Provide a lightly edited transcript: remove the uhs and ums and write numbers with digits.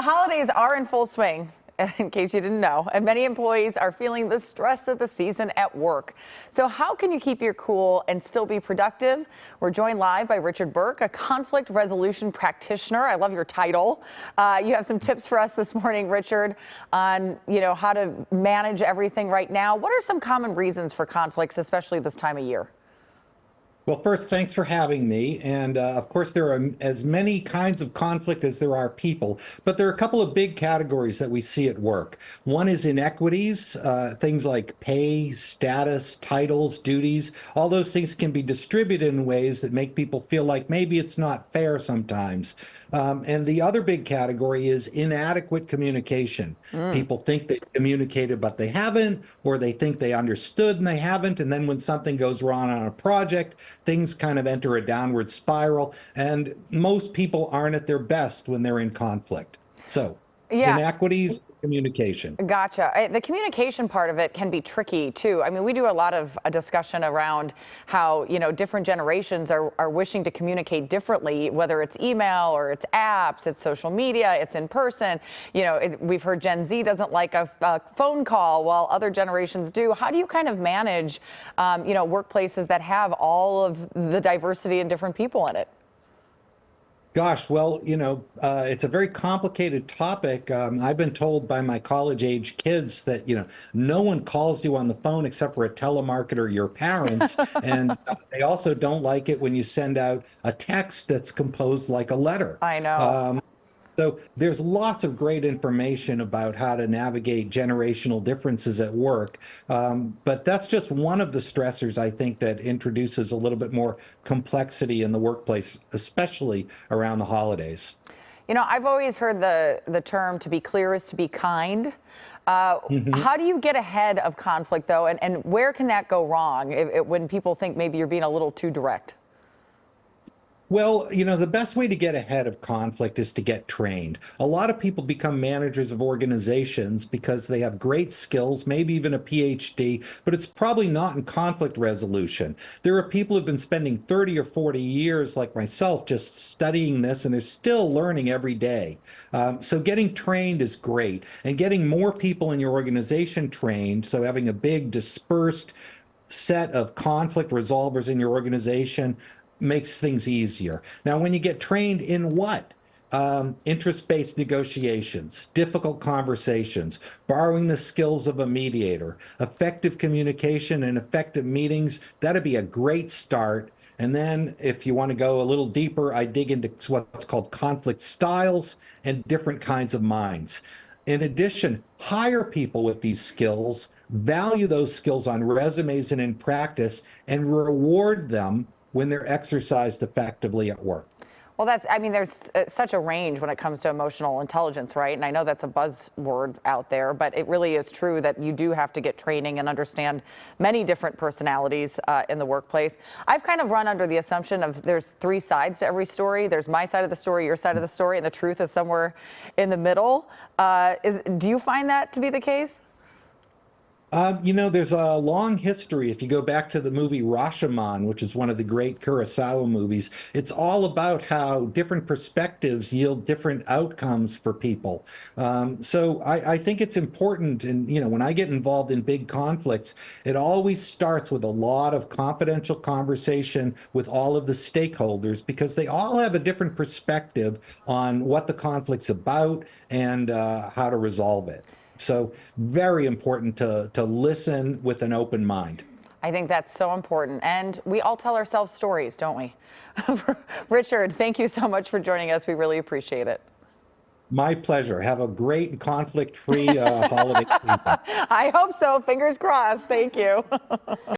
holidays are in full swing, in case you didn't know, and many employees are feeling the stress of the season at work. So how can you keep your cool and still be productive? We're joined live by Richard Birke, a conflict resolution practitioner. I love your title. You have some tips for us this morning, Richard, on how to manage everything right now. What are some common reasons for conflicts, especially this time of year? Well, first, thanks for having me. And of course, there are as many kinds of conflict as there are people, but there are a couple of big categories that we see at work. One is inequities, things like pay, status, titles, duties. All those things can be distributed in ways that make people feel like maybe it's not fair sometimes. And the other big category is inadequate communication. People think they communicated, but they haven't, or they think they understood and they haven't. And then when something goes wrong on a project, things kind of enter a downward spiral, and most people aren't at their best when they're in conflict. So, Yeah. inequities, communication. Gotcha. The communication part of it can be tricky too. I mean, we do a lot of a discussion around how, different generations are wishing to communicate differently, whether it's email or it's apps, it's social media, it's in person. We've heard Gen Z doesn't like a phone call while other generations do. How do you kind of manage, workplaces that have all of the diversity and different people in it? Gosh, well, it's a very complicated topic. I've been told by my college-age kids that, no one calls you on the phone except for a telemarketer, your parents. And they also don't like it when you send out a text that's composed like a letter. I know. So there's lots of great information about how to navigate generational differences at work. But that's just one of the stressors, I think, that introduces a little bit more complexity in the workplace, especially around the holidays. I've always heard the term "to be clear is to be kind." Mhm. How do you get ahead of conflict, though, and where can that go wrong when people think maybe you're being a little too direct? Well, the best way to get ahead of conflict is to get trained. A lot of people become managers of organizations because they have great skills, maybe even a PhD, but it's probably not in conflict resolution. There are people who've been spending 30 or 40 years, like myself, just studying this, and they're still learning every day. So getting trained is great, and getting more people in your organization trained, so having a big dispersed set of conflict resolvers in your organization makes things easier. Now, when you get trained in what? Interest-based negotiations, difficult conversations, borrowing the skills of a mediator, effective communication and effective meetings, that'd be a great start. And then if you want to go a little deeper, I dig into what's called conflict styles and different kinds of minds. In addition, hire people with these skills, value those skills on resumes and in practice, and reward them when they're exercised effectively at work. Well, there's such a range when it comes to emotional intelligence, right? And I know that's a buzzword out there, but it really is true that you do have to get training and understand many different personalities in the workplace. I've kind of run under the assumption of there's three sides to every story. There's my side of the story, your side of the story, and the truth is somewhere in the middle. Do you find that to be the case? There's a long history. If you go back to the movie Rashomon, which is one of the great Kurosawa movies, it's all about how different perspectives yield different outcomes for people. So I think it's important. And, when I get involved in big conflicts, it always starts with a lot of confidential conversation with all of the stakeholders because they all have a different perspective on what the conflict's about and how to resolve it. So very important to listen with an open mind. I think that's so important. And we all tell ourselves stories, don't we? Richard, thank you so much for joining us. We really appreciate it. My pleasure. Have a great conflict-free holiday season. I hope so. Fingers crossed. Thank you.